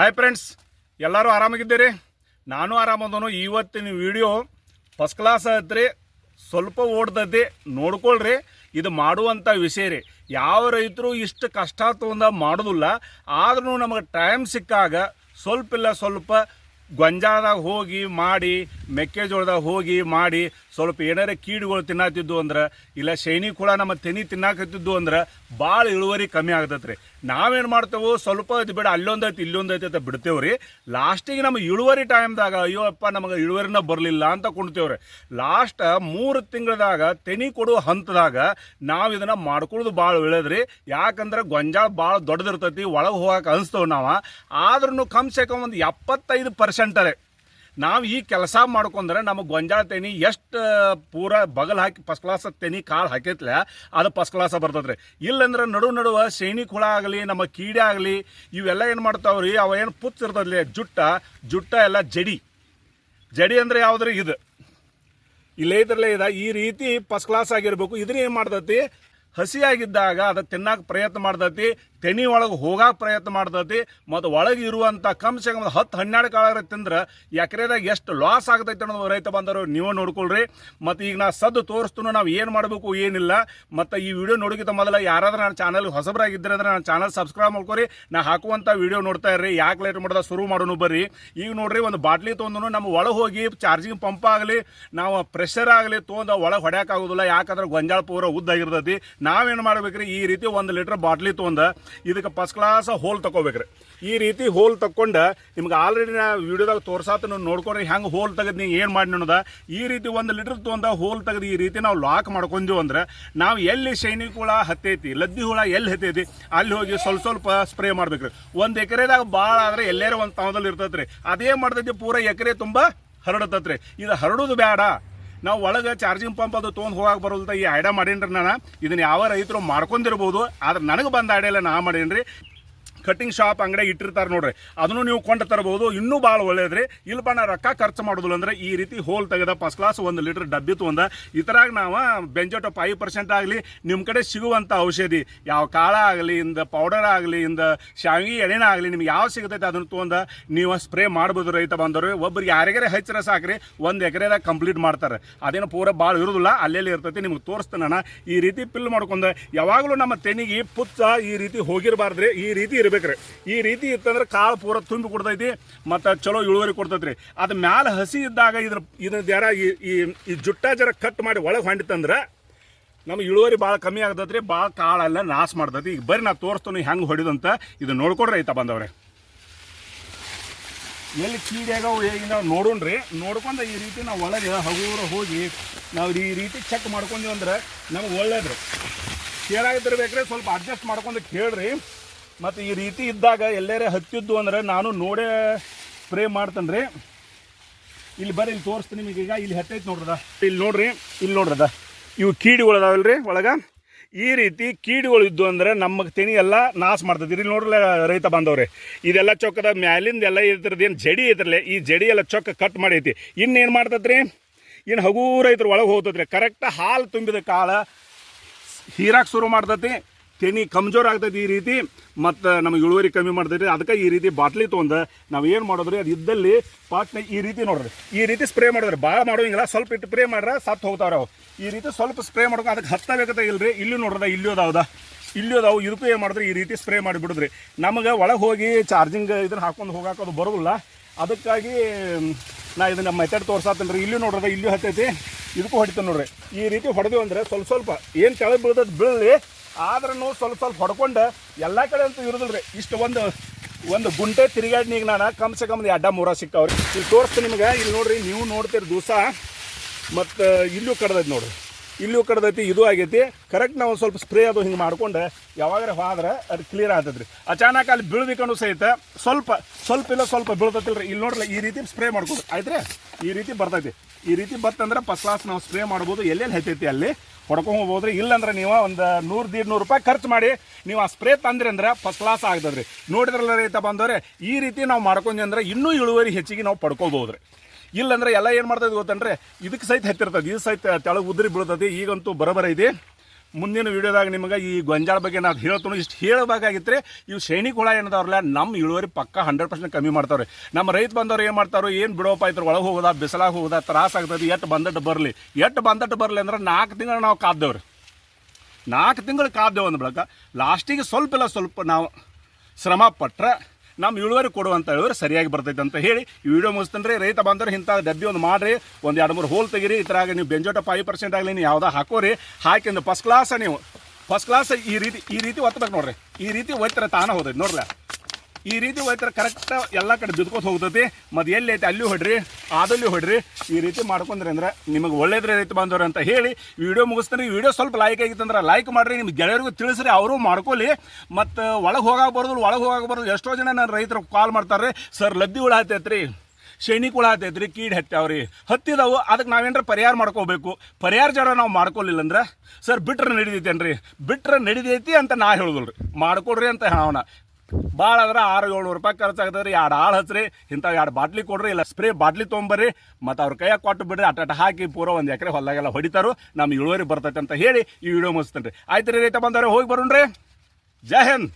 Hi friends, ಎಲ್ಲರೂ ಆರಾಮಾಗಿದ್ದೀರಿ? ನಾನು ಆರಾಮದನು. ಇವತ್ತಿನ ವಿಡಿಯೋ ಫಸ್ಟ್ ಕ್ಲಾಸ್ ಐತ್ರಿ. ಸ್ವಲ್ಪ ಓಡ್ದೈತಿ, ನೋಡ್ಕೊಳ್ರಿ. ಇದು ಮಾಡುವಂಥ ವಿಷಯ ರೀ. ಯಾವ ರೈತರು ಇಷ್ಟು ಕಷ್ಟ ತೊಗೊಂಡ ಮಾಡೋದಿಲ್ಲ. ಆದ್ರೂ ನಮಗೆ ಟೈಮ್ ಸಿಕ್ಕಾಗ ಸ್ವಲ್ಪ ಗೊಂಜಾಳದಾಗ ಹೋಗಿ ಮಾಡಿ, ಮೆಕ್ಕೆಜೋಳದಾಗ ಹೋಗಿ ಮಾಡಿ, ಸ್ವಲ್ಪ ಏನಾರ ಕೀಡುಗಳು ತಿನ್ನತ್ತಿದ್ದು ಅಂದ್ರೆ, ಇಲ್ಲ ಶೈನಿ ಕೂಡ ನಮ್ಮ ತೆನಿ ತಿನ್ನಾಕತ್ತಿದ್ದು ಅಂದ್ರೆ ಭಾಳ ಇಳುವರಿ ಕಮ್ಮಿ ಆಗ್ತೈತೆ ರೀ. ನಾವೇನು ಮಾಡ್ತೇವೆ, ಸ್ವಲ್ಪ ಇದು ಬಿಡ ಅಲ್ಲೊಂದೈತಿ ಇಲ್ಲೊಂದೈತಿ ಅಂತ ಬಿಡ್ತೇವ್ರಿ. ಲಾಸ್ಟಿಗೆ ನಮ್ಮ ಇಳುವರಿ ಟೈಮ್ದಾಗ ಅಯ್ಯೋ ಅಪ್ಪ ನಮಗೆ ಇಳುವರಿನ ಬರಲಿಲ್ಲ ಅಂತ ಕುಣ್ತೇವ್ರಿ. ಲಾಸ್ಟ್ 3 ತಿಂಗಳದಾಗ ತೆನಿ ಕೊಡುವ ಹಂತದಾಗ ನಾವು ಇದನ್ನು ಮಾಡ್ಕೊಳ್ಳೋದು ಭಾಳ ಒಳ್ಳೇದ್ರಿ. ಯಾಕಂದ್ರೆ ಗೊಂಜಾಳ ಭಾಳ ದೊಡ್ಡದಿರ್ತೈತಿ, ಒಳಗೆ ಹೋಗಕ್ಕೆ ಅನಿಸ್ತೇವೆ ನಾವು. ಆದ್ರೂ ಕಮ್ಸೆ ಕಮ್ ಒಂದು 75% ಅರೆ ನಾವು ಈ ಕೆಲಸ ಮಾಡ್ಕೊಂಡ್ರೆ ನಮಗೆ ಗೊಂಜಾಳ ತೆನಿ ಎಷ್ಟು ಪೂರ ಬಗಲ್ ಹಾಕಿ ಫಸ್ಟ್ ಕ್ಲಾಸ್ ತೆನಿ ಕಾಳು ಹಾಕೈತ್ಲೆ ಅದು ಫಸ್ಟ್ ಕ್ಲಾಸ ಬರ್ತದ್ರಿ. ಇಲ್ಲಂದ್ರೆ ನಡುವ ಸೈನಿಕ ಹುಳ ಆಗಲಿ, ನಮ್ಮ ಕೀಡೆ ಆಗಲಿ, ಇವೆಲ್ಲ ಏನು ಮಾಡ್ತಾವ್ರಿ, ಅವ ಏನು ಪುಚ್ಚ ಇರ್ತದ್ಲಿ, ಜುಟ್ಟ ಎಲ್ಲ ಜಡಿ ಅಂದರೆ ಯಾವುದ್ರಿ, ಇದು ಇಲ್ಲೇ ಇದ್ರಲ್ಲೇ ಈ ರೀತಿ ಫಸ್ಟ್ ಕ್ಲಾಸ್ ಆಗಿರ್ಬೇಕು. ಇದನ್ನ ಏನು ಮಾಡ್ತೈತಿ, ಹಸಿಯಾಗಿದ್ದಾಗ ಅದು ತಿನ್ನಕ್ಕೆ ಪ್ರಯತ್ನ ಮಾಡ್ತೈತಿ, ತೆನಿ ಒಳಗೆ ಹೋಗಕ್ಕೆ ಪ್ರಯತ್ನ ಮಾಡ್ತೈತಿ. ಮತ್ತು ಒಳಗೆ ಇರುವಂಥ ಕಮ್ಸೆ ಕಮ್ 10-12 ಕಾಳು ತಿಂದ್ರೆ ಎಕರೆದಾಗ ಎಷ್ಟು ಲಾಸ್ ಆಗ್ತೈತೆ ಅನ್ನೋದು ರೈತ ಬಂದರು ನೀವು ನೋಡ್ಕೊಳ್ರಿ. ಮತ್ತು ಈಗ ನಾ ಸದ್ದು ತೋರಿಸ್ತು ನಾವು ಏನು ಮಾಡಬೇಕು ಏನಿಲ್ಲ. ಮತ್ತು ಈ ವಿಡಿಯೋ ನೋಡೋಕ್ಕಿಂತ ಮೊದಲ ಯಾರಾದ್ರೂ ನನ್ನ ಚಾನಲ್ಗೆ ಹೊಸಬರಾಗಿದ್ದರೆ ಅಂದ್ರೆ ನನ್ನ ಚಾನಲ್ ಸಬ್ಸ್ಕ್ರೈಬ್ ಮಾಡ್ಕೊರಿ. ನಾ ಹಾಕುವಂಥ ವಿಡಿಯೋ ನೋಡ್ತಾ ಇರ್ರಿ. ಯಾಕೆ ಲೇಟ್ ಮಾಡಿದ ಶುರು ಮಾಡೋನು ಬರ್ರಿ. ಈಗ ನೋಡ್ರಿ, ಒಂದು ಬಾಟ್ಲಿ ತೊಗೊಂಡು ನಮ್ಮ ಒಳಗೆ ಹೋಗಿ ಚಾರ್ಜಿಂಗ್ ಪಂಪ್ ಆಗಲಿ, ನಾವು ಪ್ರೆಷರ್ ಆಗಲಿ ತೊಗೊಂಡು ಒಳಗೆ ಹೊಡ್ಯಾಕಾಗೋದಿಲ್ಲ. ಯಾಕಂದ್ರೆ ಗೊಂಜಾಳ ಪೂರ ಉದ್ದಾಗಿರ್ತೈತಿ. ನಾವೇನು ಮಾಡ್ಬೇಕ್ರಿ, ಈ ರೀತಿ 1 ಲೀಟ್ರ್ ಬಾಟ್ಲಿ ತೊಗೊಂಡು ಇದಕ್ಕೆ ಫಸ್ಟ್ ಕ್ಲಾಸ್ ಹೋಲ್ ತಗೋಬೇಕ್ರಿ. ಈ ರೀತಿ ಹೋಲ್ ತಕ್ಕೊಂಡು ನಿಮ್ಗೆ ಆಲ್ರೆಡಿ ನಾ ವಿಡಿಯೋದಾಗ ತೋರ್ಸಾತ ನೋಡ್ಕೊಂಡ್ರಿ ಹೆಂಗೆ ಹೋಲ್ ತೆಗೆದು ನೀವು ಏನು ಮಾಡಿ ಅನ್ನೋದ. ಈ ರೀತಿ 1 ಲೀಟ್ರ್ ತೊಗೊಂಡು ಹೋಲ್ ತೆಗೆದು ಈ ರೀತಿ ನಾವು ಲಾಕ್ ಮಾಡ್ಕೊಂತೀವಿ ಅಂದ್ರೆ ನಾವು ಎಲ್ಲಿ ಶೈನಿಕ ಹುಳ ಹತ್ತೈತಿ, ಲದ್ದಿ ಹುಳ ಎಲ್ಲಿ ಹತ್ತೈತಿ ಅಲ್ಲಿ ಹೋಗಿ ಸ್ವಲ್ಪ ಸ್ಪ್ರೇ ಮಾಡ್ಬೇಕ್ರಿ. 1 ಎಕರೆದಾಗ ಭಾಳ ಆದರೆ ಎಲ್ಲೇರ ಒಂದು ತಾವದಲ್ಲಿ ಇರ್ತೈತ್ರಿ. ಅದೇ ಮಾಡ್ತೈತಿ ಪೂರ ಎಕರೆ ತುಂಬ ಹರಡತೈತ್ರಿ. ಇದು ಹರಡೋದು ಬೇಡ. ನಾವು ಒಳಗೆ ಚಾರ್ಜಿಂಗ್ ಪಂಪ್ ಅದು ತೊಗೊಂಡು ಹೋಗಕ್ಕೆ ಬರೋಲ್ತ ಈ ಐಡಿಯಾ ಮಾಡೇನ್ರಿ. ನಾನು ಇದನ್ನು ಯಾವ ರೈತರು ಮಾಡ್ಕೊಂಡಿರ್ಬೋದು, ಆದ್ರೆ ನನಗೆ ಬಂದ ಐಡಿಯಾ ಎಲ್ಲ ನಾ ಮಾಡೇನ್ರಿ. ಕಟ್ಟಿಂಗ್ ಶಾಪ್ ಅಂಗಡಿ ಇಟ್ಟಿರ್ತಾರೆ ನೋಡ್ರಿ, ಅದನ್ನು ನೀವು ಕೊಂಡು ತರಬಹುದು. ಇನ್ನೂ ಭಾಳ ಒಳ್ಳೇದ್ರಿ. ಇಲ್ಲಪ್ಪ ನಾ ರೊಕ್ಕ ಖರ್ಚು ಮಾಡೋದಿಲ್ಲ ಅಂದ್ರೆ ಈ ರೀತಿ ಹೋಲ್ ತೆಗೆದ ಫಸ್ಟ್ ಕ್ಲಾಸ್ 1 ಲೀಟ್ರ್ ಡಬ್ಬಿ ತೊಗೊಂಡ ಇತರಾಗ ನಾವು ಬೆಂಜೋಟೋ 5% ಆಗಲಿ ನಿಮ್ಮ ಕಡೆ ಸಿಗುವಂಥ ಔಷಧಿ ಯಾವ ಕಾಳ ಆಗಲಿ, ಇಂದ ಪೌಡರ್ ಆಗಲಿ, ಇಂದ ಶಾವಿಗೆ ಎಣ್ಣೆನ ಆಗಲಿ, ನಿಮ್ಗೆ ಯಾವ ಸಿಗುತ್ತೈತೆ ಅದನ್ನು ತೊಗೊಂಡ ನೀವು ಸ್ಪ್ರೇ ಮಾಡ್ಬೋದು. ರೈತ ಬಂದವರು ಒಬ್ಬರಿಗೆ ಯಾರಿಗಾರೆ ಹಚ್ಚಿರ ಸಾಕ್ರಿ, 1 ಎಕರೆದಾಗ ಕಂಪ್ಲೀಟ್ ಮಾಡ್ತಾರೆ. ಅದೇನು ಪೂರ ಭಾಳ ಇರೋದಿಲ್ಲ, ಅಲ್ಲೆಲ್ಲಿ ಇರ್ತೈತಿ. ನಿಮ್ಗೆ ತೋರಿಸ್ತೇನೆ ನಾನು. ಈ ರೀತಿ ಪಿಲ್ ಮಾಡ್ಕೊಂಡು ಯಾವಾಗಲೂ ನಮ್ಮ ತೆನಿಗೆ ಪುಚ್ಚ ಈ ರೀತಿ ಹೋಗಿರಬಾರ್ದ್ರಿ. ಈ ರೀತಿ ಬೇಕ್ರಿ. ಈ ರೀತಿ ಇತ್ತಂದ್ರೆ ಕಾಳು ಪೂರ ತುಂಬಿ ಕೊಡ್ತೈತಿ ಮತ್ತು ಚಲೋ ಇಳುವರಿ ಕೊಡ್ತೈತ್ರಿ. ಅದ ಮ್ಯಾಲ ಹಸಿ ಇದ್ದಾಗ ಇದ್ರ ಜರ ಈ ಜುಟ್ಟ ಜರ ಕಟ್ ಮಾಡಿ ಒಳಗೆ ಹೊಂಡಿತಂದ್ರೆ ನಮ್ಗೆ ಇಳುವರಿ ಭಾಳ ಕಮ್ಮಿ ಆಗ್ತೈತ್ರಿ. ಭಾಳ ಕಾಳೆಲ್ಲ ನಾಶ ಮಾಡ್ತೈತಿ. ಈಗ ಬರ್ರಿ ನಾ ತೋರಿಸ್ತಾನೆ ಹೆಂಗೆ ಹೊಡಿದಂತ. ಇದು ನೋಡ್ಕೊಡ್ರಿ ರೈತ ಬಂದವ್ರೆ. ಎಲ್ಲಿ ಕೀಡ್ಯಾಗವು ನಾವು ನೋಡೋಣ್ರಿ. ನೋಡ್ಕೊಂಡು ಈ ರೀತಿ ನಾವು ಒಳಗೆ ಹಗುರ ಹೋಗಿ ನಾವು ಈ ರೀತಿ ಚೆಕ್ ಮಾಡ್ಕೊಂಡ್ವಿ ಅಂದ್ರೆ ನಮ್ಗೆ ಒಳ್ಳೇದ್ರಿ. ಕೇಳಾಗಿದ್ದಿರ್ಬೇಕ್ರಿ, ಸ್ವಲ್ಪ ಅಡ್ಜಸ್ಟ್ ಮಾಡ್ಕೊಂಡು ಕೇಳ್ರಿ. ಮತ್ತು ಈ ರೀತಿ ಇದ್ದಾಗ ಎಲ್ಲರೇ ಹತ್ತಿದ್ದು ಅಂದ್ರೆ ನಾನು ನೋಡೇ ಸ್ಪ್ರೇ ಮಾಡ್ತೇನೆ ರೀ. ಇಲ್ಲಿ ಬರ್ರಿ, ಇಲ್ಲಿ ತೋರಿಸ್ತೀನಿ ನಿಮಗೆ. ಈಗ ಇಲ್ಲಿ ಹತ್ತೈತೆ ನೋಡ್ರದ, ಇಲ್ಲಿ ನೋಡ್ರದ ಇವು ಕೀಡಿಗಳು ಅದಾವಲ್ರಿ ಒಳಗೆ. ಈ ರೀತಿ ಕೀಡಿಗಳು ಇದ್ದು ಅಂದ್ರೆ ನಮ್ಮ ತೆನಿ ಎಲ್ಲ ನಾಶ ಮಾಡ್ತದೆ. ಇಲ್ಲಿ ನೋಡ್ರಲ್ಲ ರೈತ ಬಂದವ್ರೆ, ಇದೆಲ್ಲ ಚೊಕ್ಕದ ಮ್ಯಾಲಿಂದ ಎಲ್ಲ ಇರ್ತಿರೋದು ಏನು ಜಡಿ ಐತ್ರಲ್ಲ, ಈ ಜಡಿ ಎಲ್ಲ ಚೊಕ್ಕ ಕಟ್ ಮಾಡೈತಿ. ಇನ್ನೇನು ಮಾಡ್ತದ್ರಿ, ಇನ್ನು ಹಗೂರ ಐತ್ರ ಒಳಗೆ ಹೋಗ್ತದ್ರಿ. ಕರೆಕ್ಟ್ ಹಾಲು ತುಂಬಿದ ಕಾಳ ಹೀರಾಕ್ ಶುರು ಮಾಡ್ತೈತಿ. ತೆನಿ ಕಮ್ಜೋರ್ ಆಗ್ತೈತಿ ಈ ರೀತಿ. ಮತ್ತು ನಮಗೆ ಇಳುವರಿ ಕಮ್ಮಿ ಮಾಡ್ತೈತಿ. ಅದಕ್ಕೆ ಈ ರೀತಿ ಬಾಟ್ಲಿ ತೊಗೊಂಡು ನಾವು ಏನು ಮಾಡೋದ್ರಿ, ಅದು ಇದ್ದಲ್ಲಿ ಪಾಟ್ನ ಈ ರೀತಿ ನೋಡ್ರಿ, ಈ ರೀತಿ ಸ್ಪ್ರೇ ಮಾಡಿದ್ರಿ. ಭಾಳ ಮಾಡೋಂಗಿಲ್ಲ, ಸ್ವಲ್ಪ ಇಟ್ಟು ಸ್ಪ್ರೇ ಮಾಡ್ರೆ ಸತ್ತು ಹೋಗ್ತಾವ್ರಿ ಅವು. ಈ ರೀತಿ ಸ್ವಲ್ಪ ಸ್ಪ್ರೇ ಮಾಡ್ಕೊಂಡು ಅದಕ್ಕೆ ಹತ್ತಬೇಕತ್ತ ಇಲ್ರಿ. ಇಲ್ಲಿ ನೋಡ್ರದ, ಇಲ್ಲಿ ಅದಾವು. ಇದಕ್ಕೂ ಏನು ಮಾಡಿದ್ರಿ, ಈ ರೀತಿ ಸ್ಪ್ರೇ ಮಾಡಿಬಿಡಿದ್ರಿ. ನಮಗೆ ಒಳಗೆ ಹೋಗಿ ಚಾರ್ಜಿಂಗ್ ಇದನ್ನು ಹಾಕೊಂಡು ಹೋಗಾಕೋದು ಬರೋದಿಲ್ಲ. ಅದಕ್ಕಾಗಿ ನಾ ಇದನ್ನು ಮೆಥಡ್ ತೋರ್ಸಾತೇನೆ ರೀ. ಇಲ್ಲಿ ನೋಡ್ರದ, ಇಲ್ಲಿ ಹತ್ತೈತಿ, ಇದಕ್ಕೂ ಹೊಡಿತಾನೆ ನೋಡ್ರಿ. ಈ ರೀತಿ ಹೊಡೆದೇವು ಅಂದರೆ ಸ್ವಲ್ಪ ಏನು ಕೆಳಗೆ ಬೀಳ್ತದೆ ಬೀಳಲಿ, ಆದ್ರೂ ಸ್ವಲ್ಪ ಹೊಡ್ಕೊಂಡು ಎಲ್ಲ ಕಡೆ ಅಂತೂ ಇರೋದಿಲ್ಲ ರೀ. ಇಷ್ಟು ಒಂದು ಗುಂಟೆ ತಿರುಗಾಡಿನೀಗ ನಾನು ಕಮ್ಸೆ ಕಮ್ 2-3 ಸಿಕ್ಕಾವ್ರಿ. ಇಲ್ಲಿ ತೋರಿಸ್ತೀನಿ ನಿಮಗೆ. ಇಲ್ಲಿ ನೋಡ್ರಿ, ನೀವು ನೋಡ್ತೀರಿ ದಿವಸ. ಮತ್ತು ಇಲ್ಲೂ ಕಡ್ದೈತಿ ನೋಡ್ರಿ, ಇಲ್ಲೂ ಕಡ್ದೈತಿ, ಇದು ಆಗೈತಿ. ಕರೆಕ್ಟ್ ನಾವು ಸ್ವಲ್ಪ ಸ್ಪ್ರೇ ಅದು ಹಿಂಗೆ ಮಾಡ್ಕೊಂಡು ಯಾವಾಗಾರ ಹೋದ್ರೆ ಅದು ಕ್ಲಿಯರ್ ಆಗ್ತದ್ರಿ. ಅಚಾನಕ್ ಅಲ್ಲಿ ಬೀಳ್ಬೇಕನ್ನೋ ಸಹಿತ ಸ್ವಲ್ಪ ಬೀಳ್ತೈತಿಲ್ರಿ. ಇಲ್ಲಿ ನೋಡ್ರಿ, ಈ ರೀತಿ ಸ್ಪ್ರೇ ಮಾಡ್ಕೊಂಡು ಆಯ್ತು ರೀ. ಈ ರೀತಿ ಬರ್ತೈತಿ. ಈ ರೀತಿ ಬರ್ತಂದ್ರೆ ಫಸ್ಟ್ ಕ್ಲಾಸ್ ನಾವು ಸ್ಪ್ರೇ ಮಾಡ್ಬೋದು. ಎಲ್ಲೆಲ್ಲಿ ಹತ್ತೈತಿ ಅಲ್ಲಿ ಹೊಡ್ಕೊಂಡು ಹೋಗ್ಬೋದ್ರಿ. ಇಲ್ಲಾಂದ್ರೆ ನೀವು ಒಂದು 100-150 ರೂಪಾಯಿ ಖರ್ಚು ಮಾಡಿ ನೀವು ಆ ಸ್ಪ್ರೇ ತಂದ್ರಿ ಅಂದ್ರೆ ಫಸ್ಟ್ ಕ್ಲಾಸ್ ಆಗ್ತದ್ರಿ. ನೋಡಿದ್ರಲ್ಲ ರೈತ ಬಂದವ್ರೆ, ಈ ರೀತಿ ನಾವು ಮಾಡ್ಕೊಂಡ್ವಿ ಅಂದ್ರೆ ಇನ್ನೂ ಇಳುವರಿ ಹೆಚ್ಚಿಗೆ ನಾವು ಪಡ್ಕೊಳ್ಬೋದ್ರಿ. ಇಲ್ಲಂದ್ರೆ ಎಲ್ಲ ಏನು ಮಾಡ್ತೈತಿ ಗೊತ್ತಂದ್ರೆ, ಇದಕ್ಕೆ ಸಹಿತ ಹತ್ತಿರ್ತದೆ, ಇದು ಸಹಿತ ತೆಳಗೆ ಉದ್ರಿ ಬೀಳ್ತದೆ. ಈಗಂತೂ ಬರೋಬರ ಇದೆ. ಮುಂದಿನ ವಿಡಿಯೋದಾಗ ನಿಮಗೆ ಈ ಗೊಂಜಾಳ ಬಗ್ಗೆ ನಾನು ಹೇಳ್ತೀನಿ. ಇಷ್ಟು ಹೇಳಬೇಕಾಗಿತ್ತು. ಇವು ಸೈನಿಕ ಹುಳ ಏನದವ್ರಲ್ಲ ನಮ್ಮ ಇಳುವರಿ ಪಕ್ಕ 100% ಕಮ್ಮಿ ಮಾಡ್ತಾವ್ರಿ. ನಮ್ಮ ರೈತ ಬಂದವ್ರು ಏನು ಮಾಡ್ತಾರೋ, ಏನು ಬಿಡೋಪ್ಪ ಆಯ್ತು ಒಳಗೆ ಹೋಗೋದಾ, ಬಿಸಿಲಾಗ ಹೋಗೋದಾ, ತ್ರಾಸ ಆಗ್ತದೆ, ಎಟ್ಟು ಬಂದಟ್ಟು ಬರಲಿ ಅಂದ್ರೆ 4 ತಿಂಗಳು ನಾವು ಕಾದ್ದೇವ್ರಿ. 4 ತಿಂಗಳು ಕಾದ್ದೇವು ಅಂದ ಬಳಿಕ ಲಾಸ್ಟಿಗೆ ಸ್ವಲ್ಪ ನಾವು ಶ್ರಮ ಪಟ್ಟರೆ ನಮ್ಮ ಇಳುವರಿ ಕೊಡುವಂತ ಇಳುವರಿ ಸರಿಯಾಗಿ ಬರ್ತೈತೆ ಅಂತ ಹೇಳಿ ಈ ವಿಡಿಯೋ ಮುಗಿಸ್ತೇನೆ ರೀ. ರೈತ ಬಂದ್ರೆ ಇಂಥ ಡಬ್ಬಿ ಒಂದು ಮಾಡಿರಿ, ಒಂದು 2-3 ಹೋಲ್ ತೆಗೀರಿ. ಈ ಥರ ನೀವು ಬೆಂಜೋಟ 5% ಆಗಲಿ, ನೀವು ಯಾವುದೋ ಹಾಕೋರಿ, ಹಾಕಿಂದು ಫಸ್ಟ್ ಕ್ಲಾಸ್ ಈ ರೀತಿ ಒತ್ತಬೇಕು ನೋಡ್ರಿ. ಈ ರೀತಿ ಒತ್ತರ ತಾನ ಹೋದೈತಿ ನೋಡ್ರಿ. ಈ ರೀತಿ ಒತ್ತರ ಕರೆಕ್ಟ್ ಎಲ್ಲ ಕಡೆ ಬಿದ್ಕೋತ ಹೋಗ್ತೈತಿ. ಮತ್ತು ಎಲ್ಲಿ ಐತೆ ಅಲ್ಲಿ ಹೊಡ್ರಿ, ಆದಲ್ಲಿ ಹೊಡ್ರಿ. ಈ ರೀತಿ ಮಾಡ್ಕೊಂಡ್ರಿ ಅಂದ್ರೆ ನಿಮಗೆ ಒಳ್ಳೇದ್ರಿ ರೈತ ಬಂದವ್ರಿ ಅಂತ ಹೇಳಿ ವಿಡಿಯೋ ಮುಗಿಸ್ತೀನಿ. ಈ ವಿಡಿಯೋ ಸ್ವಲ್ಪ ಲೈಕ್ ಆಗಿತ್ತಂದ್ರೆ ಲೈಕ್ ಮಾಡಿರಿ, ನಿಮ್ಮ ಗೆಳೆಯರಿಗೂ ತಿಳಿಸ್ರಿ, ಅವರು ಮಾಡ್ಕೊಳ್ಳಿ. ಮತ್ತು ಒಳಗೆ ಹೋಗಾಕ ಬರೋದು ಎಷ್ಟೋ ಜನ ನನ್ನ ರೈತರು ಕಾಲ್ ಮಾಡ್ತಾರೆ, ಸರ್ ಲದ್ದಿ ಹುಳ ಹತ್ತೈತ್ರಿ, ಸೈನಿಕ ಹುಳ ಹತ್ತೈತ್ರಿ, ಕೀಡ್ ಹತ್ತಾವ್ರಿ, ಹತ್ತಿದವು, ಅದಕ್ಕೆ ನಾವೇನಾರ ಪರಿಹಾರ ಮಾಡ್ಕೋಬೇಕು. ಪರಿಹಾರ ಜರ ನಾವು ಮಾಡ್ಕೊಳ್ಳಿಲ್ಲ ಅಂದ್ರೆ ಸರ್ ಬಿಟ್ರೆ ನಡಿದೈತೇನ್ರಿ, ಬಿಟ್ರೆ ನಡಿದೈತಿ ಅಂತ ನಾ ಹೇಳೋದಿಲ್ರಿ, ಮಾಡ್ಕೊಡ್ರಿ ಅಂತ ಹೇಳೋಣ. ಭಾಳ ಆದ್ರೆ 600-700 ರೂಪಾಯಿ ಖರ್ಚಾಗ್ತದೆ ರೀ. 2 ಆಳು ಹಚ್ಚ್ರಿ, ಇಂಥ 2 ಬಾಟ್ಲಿ ಕೊಡ್ರಿ, ಇಲ್ಲ ಸ್ಪ್ರೇ ಬಾಟ್ಲಿ ತೊಗೊಂಬರ್ರಿ, ಮತ್ತು ಅವ್ರ ಕೈಯಾಗ ಕೊಟ್ಟು ಬಿಡ್ರಿ. ಅಟ್ಟ ಹಾಕಿ ಪೂರ 1 ಎಕರೆ ಹೊಲದಾಗೆಲ್ಲ ಹೊಡಿತಾರೋ, ನಮ್ಮ ಇಳುವರಿ ಬರ್ತೈತೆ ಅಂತ ಹೇಳಿ ಈ ವಿಡಿಯೋ ಮುಗಿಸ್ತೇನೆ ರೀ. ಆಯ್ತು ರೀ ರೈತ ಬಂದವ್ರೆ, ಹೋಗಿ ಬರೋಣ್ರಿ. ಜೈ ಹಿಂದ್.